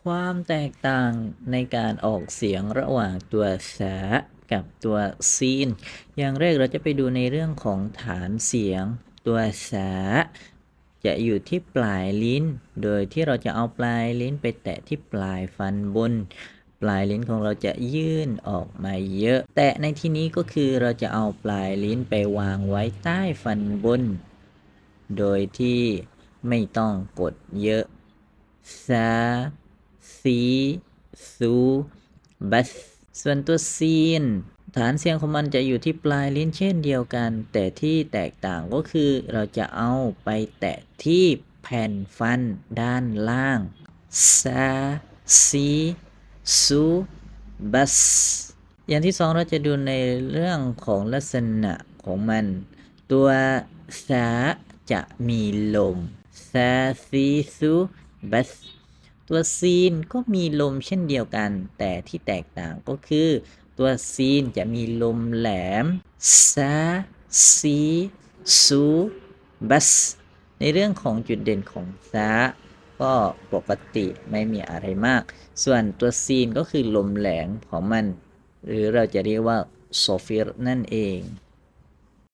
ความแตกต่างในการออกเสียงระหว่างตัวสากับตัวซีนอย่างแรกเราจะไปดูในเรื่องของฐานเสียงตัวสาจะอยู่ที่ปลายลิ้นโดยที่เราจะเอาปลายลิ้นไปแตะที่ปลายฟันบนปลายลิ้นของเราจะยื่นออกมาเยอะแตะในที่นี้ก็คือเราจะเอาปลายลิ้นไปวางไว้ใต้ฟันบนโดยที่ไม่ต้องกดเยอะซาซีซูบัสส่วนตัวซีนฐานเสียงของมันจะอยู่ที่ปลายลิ้นเช่นเดียวกันแต่ที่แตกต่างก็คือเราจะเอาไปแตะที่แผ่นฟันด้านล่างซาซีซูบัสอย่างที่สองเราจะดูในเรื่องของลักษณะของมันตัวซาจะมีลมซาซีซูบัสตัวซีนก็มีลมเช่นเดียวกันแต่ที่แตกต่างก็คือตัวซีนจะมีลมแหลมซาซีซูบัสในเรื่องของจุดเด่นของซาก็ปกติไม่มีอะไรมากส่วนตัวซีนก็คือลมแหลมของมันหรือเราจะเรียกว่าโซฟิรนั่นเอง